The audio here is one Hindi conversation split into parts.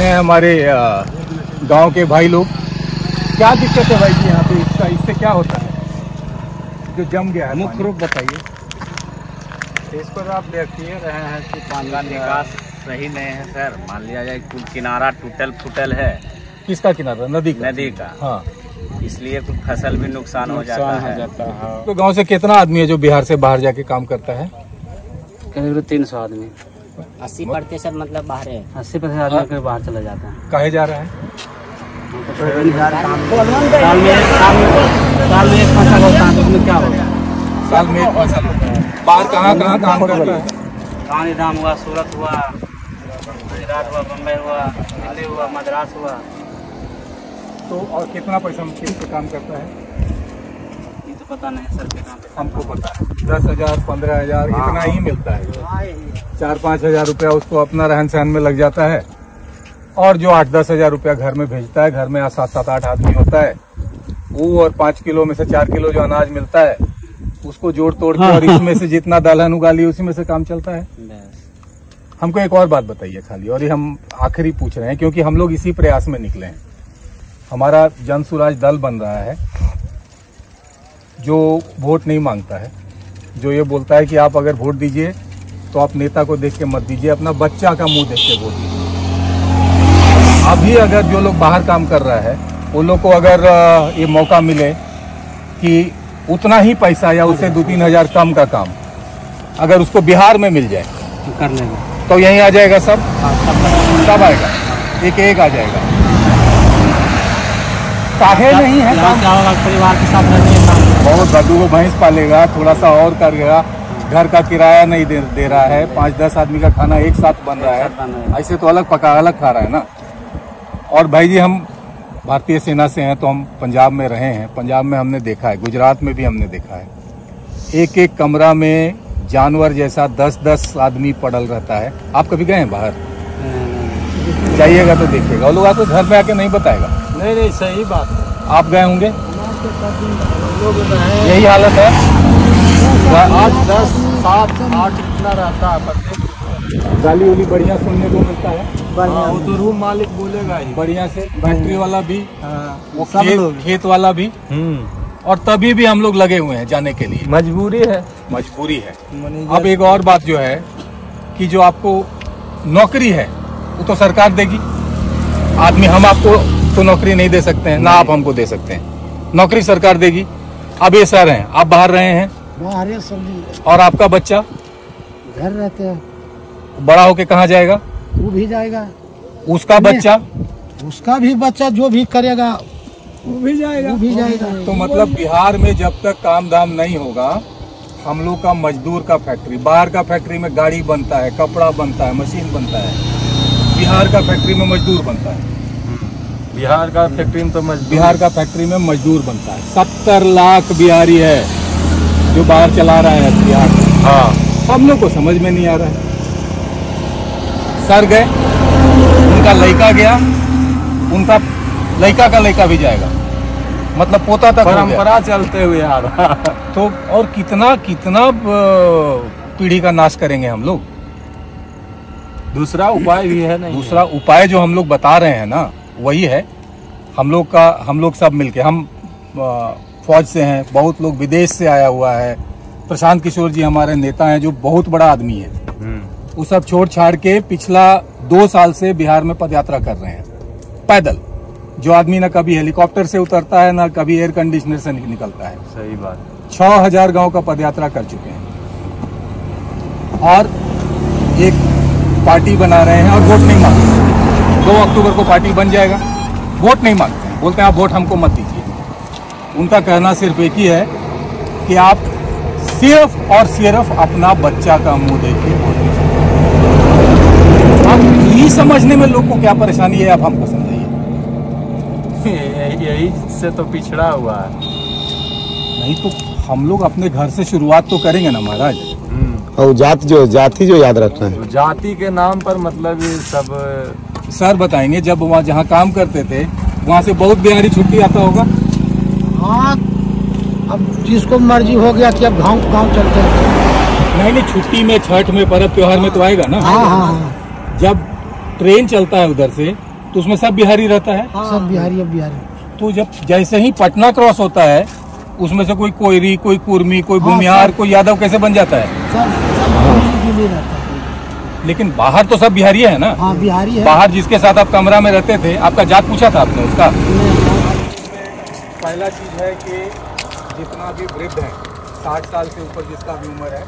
हैं हमारे गांव के भाई लोग। क्या दिक्कत है भाई जी यहाँ पे, इससे क्या होता है जो जम गया है? मुख्य रूप बताइए। इसको तो आप देख ही रहे हैं कि पानी का निकास सही नहीं है सर। मान लिया जाए कुल किनारा टूटल फूटल है। किसका किनारा? नदी का। नदी का। हाँ, इसलिए कुछ फसल भी नुकसान हो जाता है। हाँ। तो गांव से कितना आदमी है जो बिहार से बाहर जाके काम करता है? करीब 300 आदमी। 80% मतलब बाहर है। 80% आदमी बाहर चला जाता है। काहे जा रहा है? साल में एक फसल होता है तो उसमें क्या होगा? साल में एक फसल होता है। बाहर कहाँ काम करता है? गांधीधाम हुआ, सूरत हुआ, गुजरात हुआ, बम्बई हुआ, दिल्ली हुआ, मद्रास हुआ। तो और कितना पैसा किस पे काम करता है? ये तो पता नहीं सर के काम पे। हमको पता है 10,000 15,000 इतना ही मिलता है। 4-5 हजार रुपया उसको अपना रहन सहन में लग जाता है, और जो 8-10 हजार रुपया घर में भेजता है। घर में 7-8 आदमी होता है वो, और 5 किलो में से 4 किलो जो अनाज मिलता है उसको जोड़ तोड़ के और इसमें से जितना दलहन उगाली उसी में से काम चलता है। हमको एक और बात बताइए खाली, और ये हम आखिरी पूछ रहे हैं क्योंकि हम लोग इसी प्रयास में निकले हैं। हमारा जन सुराज दल बन रहा है जो वोट नहीं मांगता है, जो ये बोलता है कि आप अगर वोट दीजिए तो आप नेता को देख के मत दीजिए, अपना बच्चा का मुंह देख के वोट दीजिए। अभी अगर जो लोग बाहर काम कर रहा है वो लोग को अगर ये मौका मिले कि उतना ही पैसा या उससे 2-3 हजार कम का काम अगर उसको बिहार में मिल जाए तो कर लेंगे। तो यहीं आ जाएगा सब सब आएगा, एक आ जाएगा। काहे नहीं है काम? 4 लाख परिवार के साथ रहते हैं। बहुत बदू को भैंस पालेगा, थोड़ा सा और करेगा, घर का किराया नहीं दे रहा है, 5-10 आदमी का खाना एक साथ बन रहा है, ऐसे तो अलग पका अलग खा रहा है ना। और भाई जी हम भारतीय सेना से हैं तो हम पंजाब में रहे हैं। पंजाब में हमने देखा है, गुजरात में भी हमने देखा है, एक कमरा में जानवर जैसा 10-10 आदमी पड़ल रहता है। आप कभी गए हैं बाहर? जाइएगा तो देखिएगा, वो लोग आपको घर में आके नहीं बताएगा। नहीं सही बात है। आप गए होंगे, यही हालत है। 8, 10, 7, 8 इतना रहता है। गाली उली बढ़िया सुनने को मिलता है। वो तो रूम मालिक बोलेगा ही बढ़िया से, फैक्ट्री वाला भी, वो खेत वाला भी। और तभी भी हम लोग लगे हुए हैं जाने के लिए। मजबूरी है। अब एक और बात जो है कि जो आपको नौकरी है वो तो सरकार देगी। आदमी हम आपको तो नौकरी नहीं दे सकते हैं, ना आप हमको दे सकते हैं। नौकरी सरकार देगी। अब ये सर हैं, आप बाहर रहे हैं, और आपका बच्चा घर रहते हैं, बड़ा होके कहाँ जाएगा? वो भी जाएगा। उसका भी बच्चा जो भी करेगा वो भी जाएगा। तो मतलब बिहार में जब तक काम धाम नहीं होगा, हम लोग का मजदूर का फैक्ट्री, बाहर का फैक्ट्री में गाड़ी बनता है, कपड़ा बनता है, मशीन बनता है, बिहार का फैक्ट्री में मजदूर बनता है। बिहार का फैक्ट्री में मजदूर बनता है। 70 लाख बिहारी है जो बाहर चला रहा है बिहार। हाँ, हम लोग को समझ में नहीं आ रहा है। सर गए, उनका लड़का गया, उनका लड़का का लड़का भी जाएगा, मतलब पोता तक परंपरा चलते हुए आ रहा। तो और कितना पीढ़ी का नाश करेंगे हम लोग? दूसरा उपाय भी है नहीं? दूसरा उपाय जो हम लोग बता रहे हैं ना वही है। हम लोग सब मिलके, हम फौज से हैं, बहुत लोग विदेश से आया हुआ है। प्रशांत किशोर जी हमारे नेता हैं जो बहुत बड़ा आदमी है। वो सब छोड़ छाड़ के पिछला 2 साल से बिहार में पदयात्रा कर रहे हैं पैदल। जो आदमी ना कभी हेलीकॉप्टर से उतरता है ना कभी एयर कंडीशनर से निकलता है। सही बात। 6000 गांव का पदयात्रा कर चुके हैं, और एक पार्टी बना रहे हैं और वोट नहीं मांगते। 2 अक्टूबर को पार्टी बन जाएगा, वोट नहीं मांगते हैं, बोलते हैं आप वोट हमको मत दीजिए। उनका कहना सिर्फ एक ही है कि आप सिर्फ और सिर्फ अपना बच्चा का मुंह देखिए वोट दीजिए। अब ये समझने में लोग को क्या परेशानी है, आप हमको समझाइए। यही से तो पिछड़ा हुआ है। नहीं तो हम लोग अपने घर से शुरुआत तो करेंगे ना महाराज। और जाति जो याद रखना है, जाति के नाम पर मतलब ये सब सर बताएंगे। जब वहाँ जहाँ काम करते थे वहाँ से बहुत बिहारी छुट्टी आता होगा। हाँ, अब जिसको मर्जी हो गया कि अब गाँव चलते हैं। नहीं, छुट्टी में, छठ में, पर्व त्योहार में तो आएगा ना। हाँ। जब ट्रेन चलता है उधर से तो उसमें सब बिहारी रहता है। सब बिहारी, अब बिहारी। तो जब जैसे ही पटना क्रॉस होता है उसमें से कोई कोयरी, कोई कुर्मी, कोई भूमिहार, कोई यादव कैसे बन जाता है? सब मिली रहता है। लेकिन बाहर तो सब बिहारी है ना। हाँ, बिहारी है। बाहर जिसके साथ आप कमरा में रहते थे, आपका जात पूछा था आपने उसका? पहला चीज है कि जितना भी वृद्ध है, 60 साल से ऊपर जिसका भी उम्र है,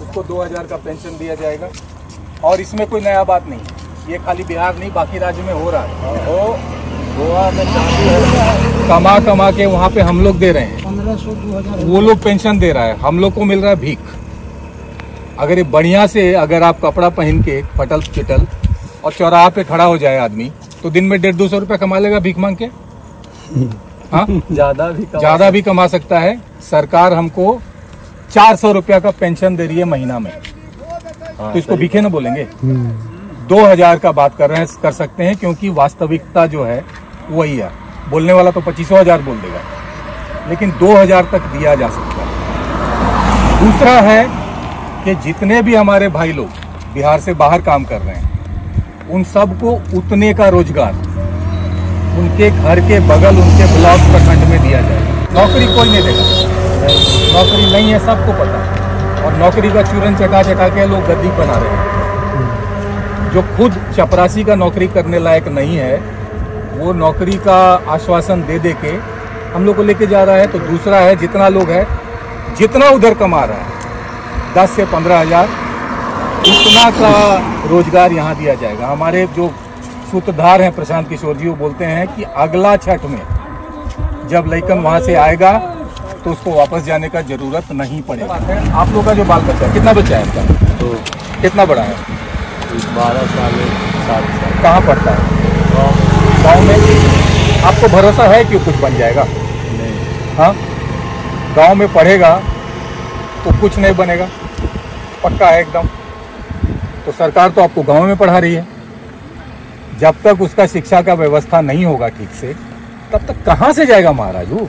उसको 2000 का पेंशन दिया जाएगा। और इसमें कोई नया बात नहीं है, ये खाली बिहार नहीं बाकी राज्य में हो रहा है। गोवा में कमा कमा के वहाँ पे हम लोग दे रहे हैं, 1500 2000 वो लोग पेंशन दे रहा है, हम लोग को मिल रहा है भीख। अगर ये बढ़िया से अगर आप कपड़ा पहन के फटल चिटल और चौराहा पे खड़ा हो जाए आदमी, तो दिन में 150-200 रुपया कमा लेगा भीख मांग के। हाँ, ज्यादा भी कमा सकता है। सरकार हमको 400 रुपया का पेंशन दे रही है महीना में, तो इसको भीखे ना बोलेंगे। 2000 का बात कर सकते हैं, क्योंकि वास्तविकता जो है वही है। बोलने वाला तो 25,000 बोल देगा, लेकिन 2000 तक दिया जा सकता है। दूसरा है कि जितने भी हमारे भाई लोग बिहार से बाहर काम कर रहे हैं, उन सबको उतने का रोजगार उनके घर के बगल, उनके ब्लॉक प्रखंड में दिया जाएगा। नौकरी कोई नहीं देगा, नौकरी नहीं है, सबको पता है। और नौकरी का चूरन चटा चटा के लोग गद्दी बना रहे हैं। जो खुद चपरासी का नौकरी करने लायक नहीं है, वो नौकरी का आश्वासन दे दे के हम लोग को लेके जा रहा है। तो दूसरा है, जितना लोग है, जितना उधर कमा रहा है 10 से 15 हजार, उतना का रोजगार यहाँ दिया जाएगा। हमारे जो सूत्रधार हैं प्रशांत किशोर जी, वो बोलते हैं कि अगला छठ में जब लइकन वहाँ से आएगा तो उसको वापस जाने का जरूरत नहीं पड़ेगा। आप लोग का जो बाल बच्चा, कितना बच्चा है आपका? तो कितना बड़ा है? 12 साल 7 साल। कहाँ पढ़ता है? गाँव में। आपको भरोसा है कि कुछ बन जाएगा? नहीं। हाँ, गाँव में पढ़ेगा तो कुछ नहीं बनेगा, पक्का है एकदम। तो सरकार तो आपको गाँव में पढ़ा रही है। जब तक उसका शिक्षा का व्यवस्था नहीं होगा ठीक से, तब तक कहाँ से जाएगा महाराज वो?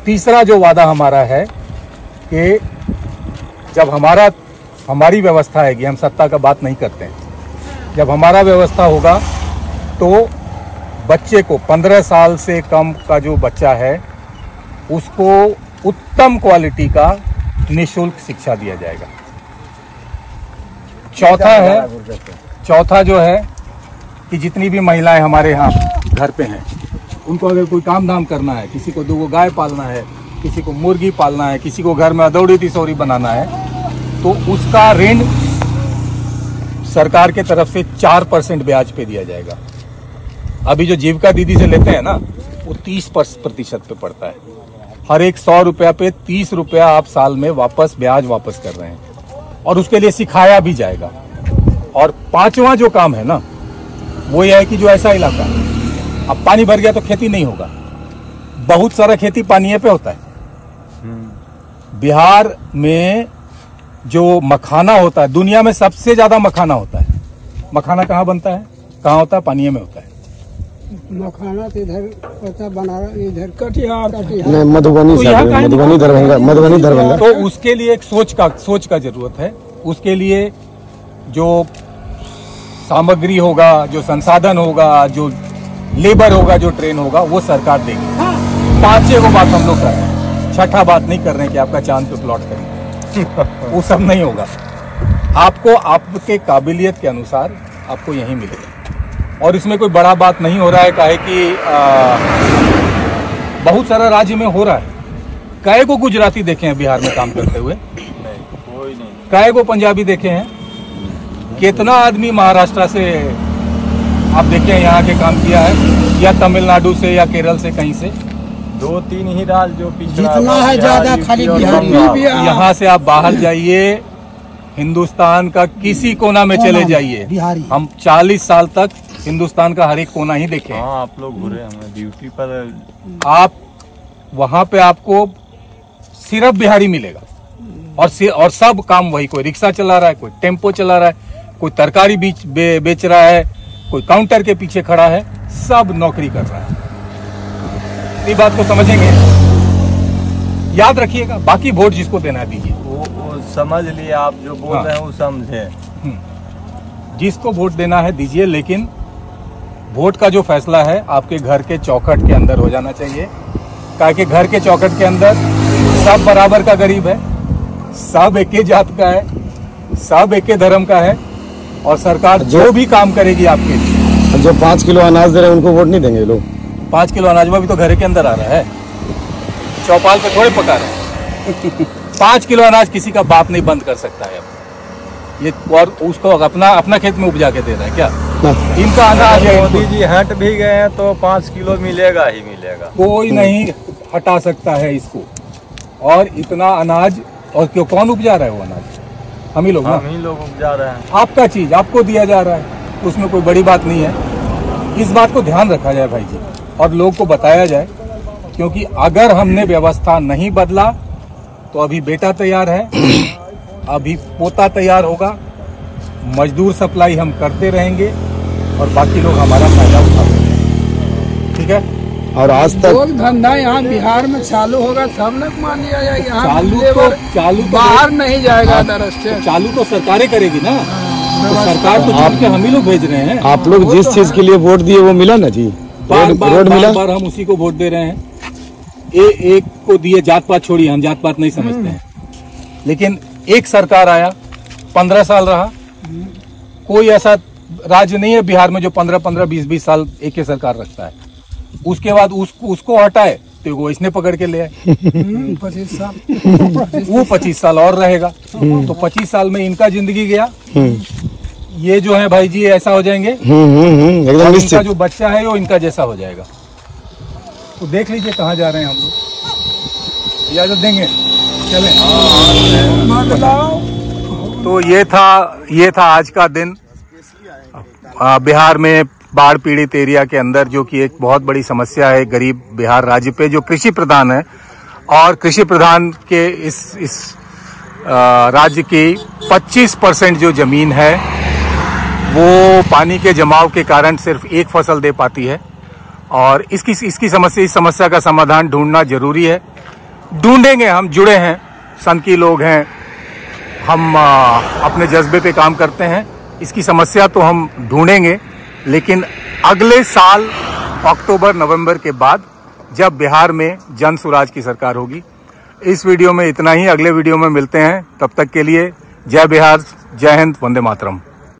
तीसरा जो वादा हमारा है कि जब हमारी व्यवस्था आएगी, हम सत्ता का बात नहीं करते हैं, जब हमारा व्यवस्था होगा तो बच्चे को 15 साल से कम का जो बच्चा है उसको उत्तम क्वालिटी का निःशुल्क शिक्षा दिया जाएगा। चौथा जो है कि जितनी भी महिलाएं हमारे यहाँ घर पे हैं, उनको अगर कोई काम धाम करना है, किसी को 2 गाय पालना है, किसी को मुर्गी पालना है, किसी को घर में अदौड़ी तिसौरी बनाना है, तो उसका ऋण सरकार के तरफ से 4% ब्याज पे दिया जाएगा। अभी जो जीविका दीदी से लेते हैं ना, वो 30% पे पड़ता है। हर एक 100 रुपया पे 30 रुपया आप साल में ब्याज वापस कर रहे हैं, और उसके लिए सिखाया भी जाएगा। और 5वां जो काम है ना, वो यह है कि जो ऐसा इलाका है, अब पानी भर गया तो खेती नहीं होगा, बहुत सारा खेती पानी पे होता है। बिहार में जो मखाना होता है, दुनिया में सबसे ज्यादा मखाना होता है। मखाना कहाँ बनता है, कहाँ होता है? पानी में होता है। मखाना तो इधर होता, बनारस इधर कटिहार नहीं, मधुबनी तो साइड, मधुबनी दरभंगा। तो उसके लिए एक सोच का जरूरत है। उसके लिए जो सामग्री होगा, जो संसाधन होगा, जो लेबर होगा, जो ट्रेन होगा, वो सरकार देगी। 5 बात हम लोग कर रहे हैं, 6ठा बात नहीं कर रहे हैं कि आपका चांद पे प्लॉट करेंगे। वो सब नहीं होगा। आपको आपके काबिलियत के अनुसार आपको यही मिलेगा। और इसमें कोई बड़ा बात नहीं हो रहा है, काहे कि बहुत सारा राज्य में हो रहा है। काहे को गुजराती देखे हैं बिहार में काम करते हुए? कोई नहीं। काहे को पंजाबी देखे हैं? कितना आदमी महाराष्ट्र से आप देखे हैं यहाँ के काम किया है, या तमिलनाडु से या केरल से, कहीं से। 2-3 ही राज्य जो पिछड़ा जितना है ज्यादा खाली बिहारी। यहाँ से आप बाहर जाइए, हिंदुस्तान का किसी कोना में चले जाइए, बिहारी। हम 40 साल तक हिंदुस्तान का हर एक कोना ही देखे। हाँ, आप लोग घूरे हमें ड्यूटी पर। आप वहाँ पे आपको सिर्फ बिहारी मिलेगा, और सब काम वही। कोई रिक्शा चला रहा है, कोई टेम्पो चला रहा है, कोई तरकारी बेच रहा है, कोई काउंटर के पीछे खड़ा है, सब नौकरी कर रहा है। इस बात को समझेंगे, याद रखिएगा। बाकी वोट जिसको देना दीजिए, वो समझ लिए। आप जो बोल रहे हैं वो समझे। जिसको वोट देना है दीजिए, लेकिन वोट का जो फैसला है आपके घर के चौखट के अंदर हो जाना चाहिए, ताकि घर के चौखट के अंदर सब बराबर का गरीब है, सब एक ही जात का है, सब एक ही धर्म का है, और सरकार जो भी काम करेगी आपके लिए। जो 5 किलो अनाज दे रहे हैं उनको वोट नहीं देंगे लोग? 5 किलो अनाज में भी तो घर के अंदर आ रहा है, चौपाल पे थोड़े पका रहे हैं। 5 किलो अनाज किसी का बाप नहीं बंद कर सकता है अब ये, और उसको अपना खेत में उपजा के दे रहा है क्या? इनका अनाज है। मोदी जी हट भी गए हैं तो 5 किलो मिलेगा ही मिलेगा, कोई नहीं हटा सकता है इसको। और इतना अनाज, और क्यों, कौन उपजा रहा है वो अनाज? हम ही लोग ना, हम ही लोग उपजा रहे हैं। आपका चीज आपको दिया जा रहा है, उसमें कोई बड़ी बात नहीं है। इस बात को ध्यान रखा जाए भाई जी, और लोग को बताया जाए, क्योंकि अगर हमने व्यवस्था नहीं बदला तो अभी बेटा तैयार है, अभी पोता तैयार होगा, मजदूर सप्लाई हम करते रहेंगे और बाकी लोग हमारा फायदा उठाते हैं। ठीक है। और आज तक धंधा यहाँ बिहार में चालू होगा तब न मान लिया जाएगा। चालू तो बाहर नहीं जाएगा दरअसल, चालू तो सरकारें करेगी ना, तो सरकार को छोड़ के हम ही लोग भेज रहे हैं। आप लोग जिस चीज के लिए वोट दिए वो मिला ना जी? रोड मिला? बार हम उसी को वोट दे रहे हैं। एक को दिए, जात पात छोड़िए, हम जात पात नहीं समझते हैं, लेकिन एक सरकार आया, 15 साल रहा। कोई ऐसा राज्य नहीं है बिहार में जो 15-15, 20-20 साल एक ही सरकार रखता है। उसके बाद उसको हटाए तो वो इसने पकड़ के ले आए। 25 साल वो 25 साल और रहेगा, तो 25 साल में इनका जिंदगी गया। ये जो है भाई जी ऐसा हो जाएंगे, एकदम निश्चित। इनका जो बच्चा है वो इनका जैसा हो जाएगा। तो देख लीजिए कहाँ जा रहे हैं हम लोग, इजाजत देंगे, चलें। तो ये था आज का दिन बिहार में बाढ़ पीड़ित एरिया के अंदर, जो कि एक बहुत बड़ी समस्या है गरीब बिहार राज्य पे, जो कृषि प्रधान है। और कृषि प्रधान के इस राज्य की 25% जो जमीन है वो पानी के जमाव के कारण सिर्फ एक फसल दे पाती है। और इस समस्या का समाधान ढूंढना जरूरी है। ढूंढेंगे, हम जुड़े हैं, सनकी लोग हैं, हम अपने जज्बे पे काम करते हैं। इसकी समस्या तो हम ढूंढेंगे, लेकिन अगले साल अक्टूबर नवंबर के बाद, जब बिहार में जन स्वराज की सरकार होगी। इस वीडियो में इतना ही, अगले वीडियो में मिलते हैं। तब तक के लिए जय बिहार, जय हिंद, वंदे मातरम।